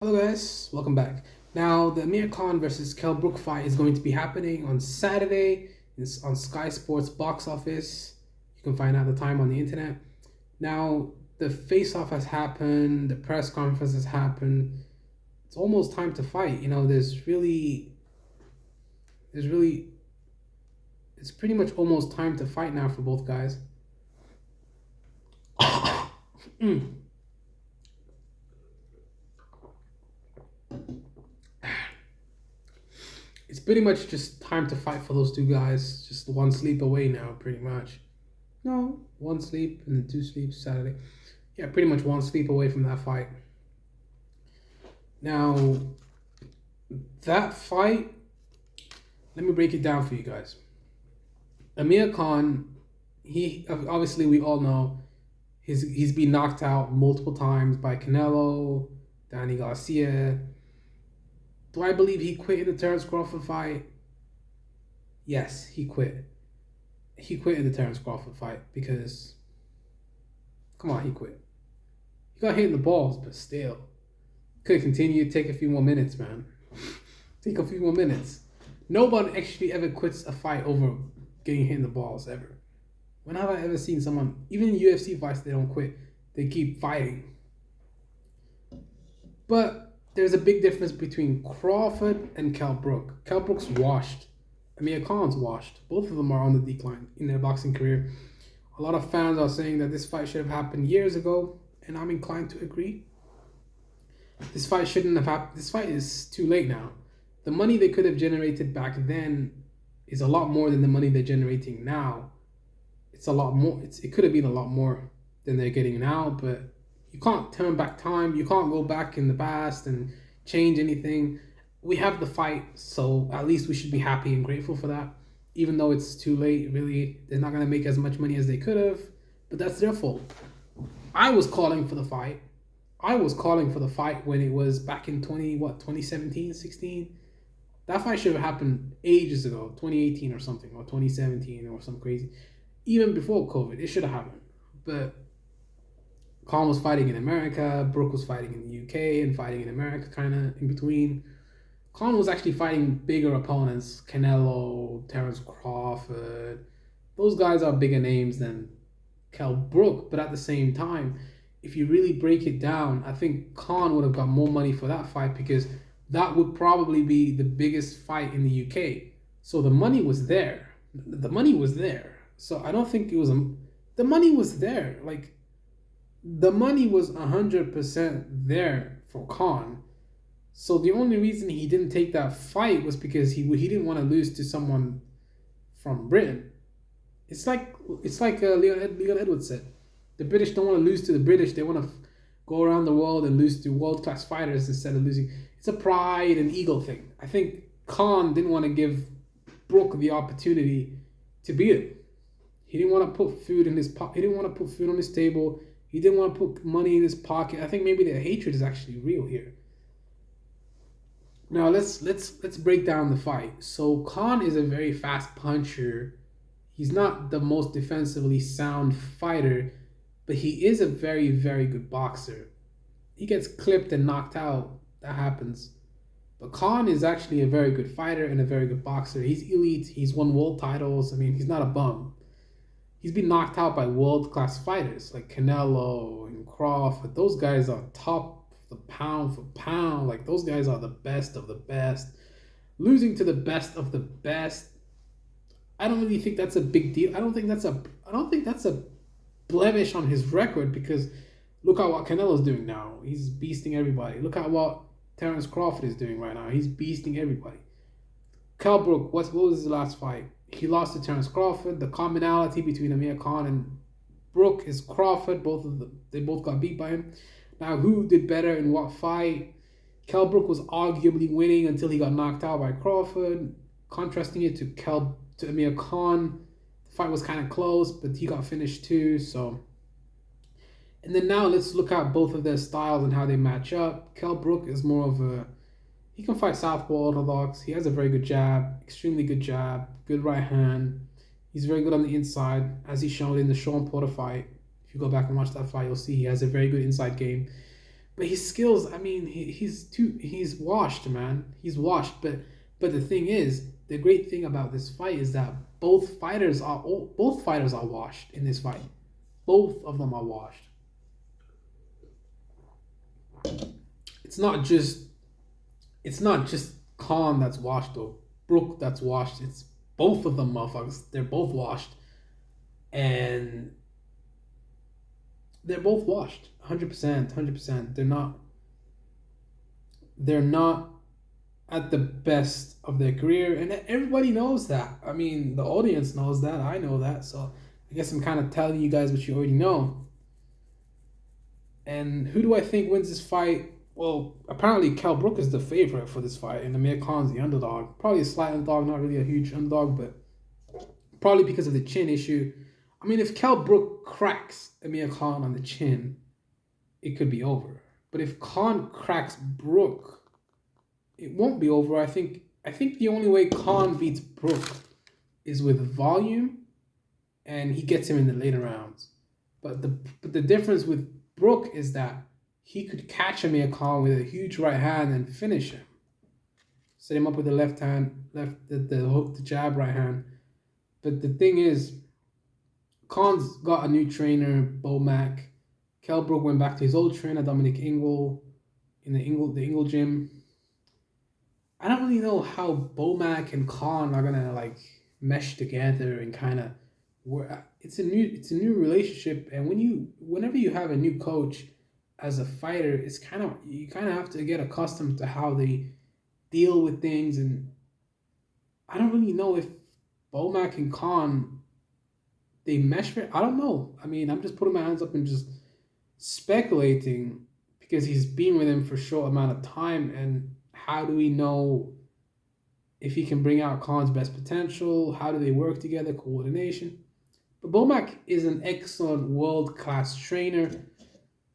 Hello guys, welcome back. Now the Amir versus Kell Brook fight is going to be happening on Saturday. It's on Sky Sports box office. You can find out the time on the internet. Now the face-off has happened, the press conference has happened. It's almost time to fight. There's really, it's pretty much almost time to fight now for both guys. Mm. It's pretty much just time to fight for those two guys. Just one sleep away now, pretty much. No, one sleep and then two sleeps Saturday. Yeah, pretty much one sleep away from that fight. Now, that fight, let me break it down for you guys. Amir Khan, he obviously we all know he's been knocked out multiple times by Canelo, Danny Garcia. Do I believe he quit in the Terence Crawford fight? Yes, he quit. He quit in the Terence Crawford fight because, come on, he quit. He got hit in the balls, but still. Could have continued, take a few more minutes, man. Take a few more minutes. No one actually ever quits a fight over getting hit in the balls, ever. When have I ever seen someone, even in UFC fights, they don't quit. They keep fighting. But there's a big difference between Crawford and Kell Brook. Kell Brook's washed. Amir Khan's washed. Both of them are on the decline in their boxing career. A lot of fans are saying that this fight should have happened years ago, and I'm inclined to agree. This fight shouldn't have happened. This fight is too late now. The money they could have generated back then is a lot more than the money they're generating now. It's a lot more. It could have been a lot more than they're getting now, but you can't turn back time. You can't go back in the past and change anything. We have the fight, so at least we should be happy and grateful for that. Even though it's too late, really, they're not going to make as much money as they could have, but that's their fault. I was calling for the fight. I was calling for the fight when it was back in 2017, 16. That fight should have happened ages ago, 2018 or something, or 2017 or something crazy. Even before COVID, it should have happened. But Khan was fighting in America, Brook was fighting in the UK and fighting in America, kind of in between. Khan was actually fighting bigger opponents, Canelo, Terence Crawford. Those guys are bigger names than Kell Brook, but at the same time, if you really break it down, I think Khan would have got more money for that fight because that would probably be the biggest fight in the UK. So the money was there. The money was there. So I don't think it was the money was there. Like, the money was 100% there for Khan. So the only reason he didn't take that fight was because he didn't want to lose to someone from Britain. It's like Leon Edwards said. The British don't want to lose to the British. They want to go around the world and lose to world-class fighters instead of losing. It's a pride and ego thing. I think Khan didn't want to give Brook the opportunity to beat him. He didn't want to put food in his pocket. He didn't want to put food on his table. He didn't want to put money in his pocket. I think maybe the hatred is actually real here. Now let's break down the fight. So Khan is a very fast puncher. He's not the most defensively sound fighter, but he is a very, very good boxer. He gets clipped and knocked out. That happens. But Khan is actually a very good fighter and a very good boxer. He's elite. He's won world titles. I mean, he's not a bum. He's been knocked out by world-class fighters like Canelo and Crawford. Those guys are top of the pound for pound. Like, those guys are the best of the best. Losing to the best of the best, I don't really think that's a big deal. I don't think that's a blemish on his record because look at what Canelo's doing now. He's beasting everybody. Look at what Terence Crawford is doing right now. He's beasting everybody. Kell Brook, what was his last fight? He lost to Terence Crawford. The commonality between Amir Khan and Brook is Crawford. They both got beat by him. Now, who did better in what fight? Kell Brook was arguably winning until he got knocked out by Crawford. Contrasting it to Amir Khan, the fight was kind of close, but he got finished too. So, and then now let's look at both of their styles and how they match up. Kell Brook is more of he can fight southpaw orthodox. He has a very good jab, extremely good jab, good right hand. He's very good on the inside, as he showed in the Sean Porter fight. If you go back and watch that fight, you'll see he has a very good inside game. But his skills, I mean, he's washed, man. He's washed. But the thing is, the great thing about this fight is that both fighters are washed in this fight. Both of them are washed. It's not just it's not just Khan that's washed though. Brook that's washed. It's both of them motherfuckers. They're both washed. And they're both washed. 100%, 100%. They're not at the best of their career, and everybody knows that. I mean, the audience knows that. I know that. So I guess I'm kind of telling you guys what you already know. And who do I think wins this fight? Well, apparently Kell Brook is the favorite for this fight, and Amir Khan's the underdog. Probably a slight underdog, not really a huge underdog, but probably because of the chin issue. I mean, if Kell Brook cracks Amir Khan on the chin, it could be over. But if Khan cracks Brook, it won't be over. I think the only way Khan beats Brook is with volume, and he gets him in the later rounds. But the difference with Brook is that he could catch Amir Khan with a huge right hand and finish him. Set him up with the left hand, the hook, the jab, right hand. But the thing is, Khan's got a new trainer, Bomac. Kell Brook went back to his old trainer, Dominic Ingle, in the Ingle gym. I don't really know how Bomac and Khan are gonna like mesh together and kind of work. It's a new relationship, and whenever you have a new coach as a fighter, you kind of have to get accustomed to how they deal with things, and I don't really know if Bomac and Khan they mesh. I don't know. I mean, I'm just putting my hands up and just speculating because he's been with him for a short amount of time, and how do we know if he can bring out Khan's best potential? How do they work together? Coordination. But Bomac is an excellent world-class trainer,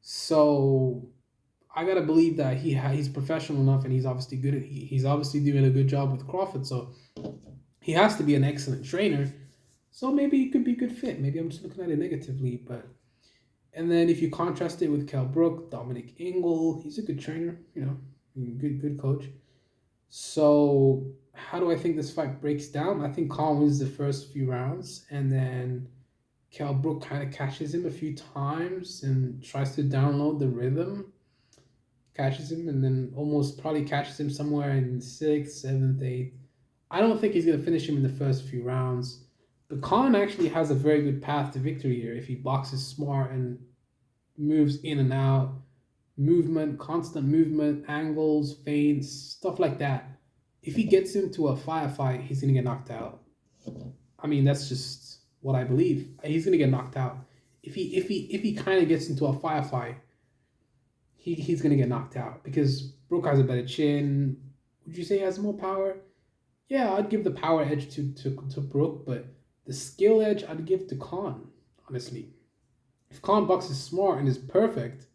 so I gotta believe that he's professional enough, and he's obviously good at he's obviously doing a good job with Crawford. So he has to be an excellent trainer. So maybe it could be a good fit. Maybe I'm just looking at it negatively, but and then if you contrast it with Kell Brook, Dominic Ingle, he's a good trainer, good coach. So how do I think this fight breaks down? I think Khan wins the first few rounds, and then Kell Brook kind of catches him a few times and tries to download the rhythm, catches him, and then almost probably catches him somewhere in 6th, 7th, 8th. I don't think he's going to finish him in the first few rounds. But Khan actually has a very good path to victory here if he boxes smart and moves in and out, constant movement, angles, feints, stuff like that. If he gets into a firefight, he's going to get knocked out. I mean, that's just what I believe. He's going to get knocked out. If he kind of gets into a firefight, he's going to get knocked out because Brook has a better chin. Would you say he has more power? Yeah, I'd give the power edge to Brook, but the skill edge I'd give to Khan, honestly. If Khan boxes smart and is perfect,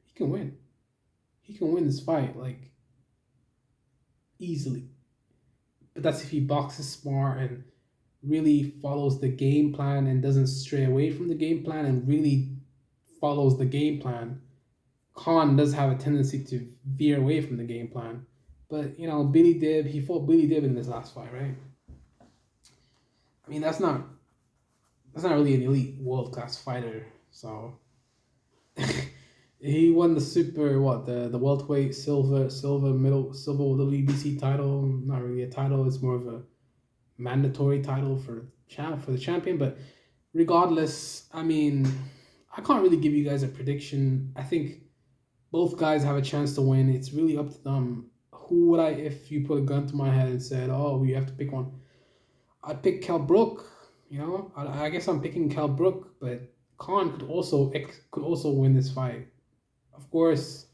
he can win. He can win this fight, like, easily. But that's if he boxes smart and really follows the game plan and doesn't stray away from the game plan and really follows the game plan. Khan does have a tendency to veer away from the game plan. But, he fought Billy Dib in this last fight, right? I mean, that's not really an elite world-class fighter, so he won the the welterweight silver WBC title. Not really a title, it's more of a mandatory title for the champion, but regardless, I mean, I can't really give you guys a prediction. I think both guys have a chance to win. It's really up to them. Who would if you put a gun to my head and said, "Oh, we have to pick one," I'd pick Kell Brook. I guess I'm picking Kell Brook, but Khan could also win this fight. Of course,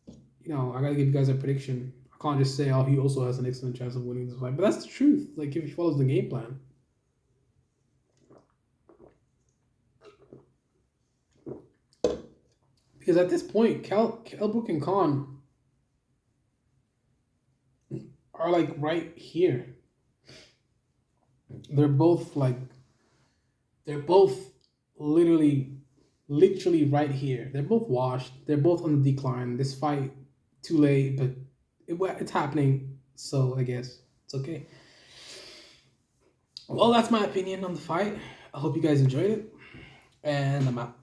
I gotta give you guys a prediction. I can't just say, "Oh, he also has an excellent chance of winning this fight," but that's the truth. Like, if he follows the game plan. Because at this point, Kell Brook and Khan are like right here. They're both literally literally right here. They're both washed. They're both on the decline. This fight too late, but it's happening. So I guess it's okay. Well, that's my opinion on the fight. I hope you guys enjoyed it, and I'm out.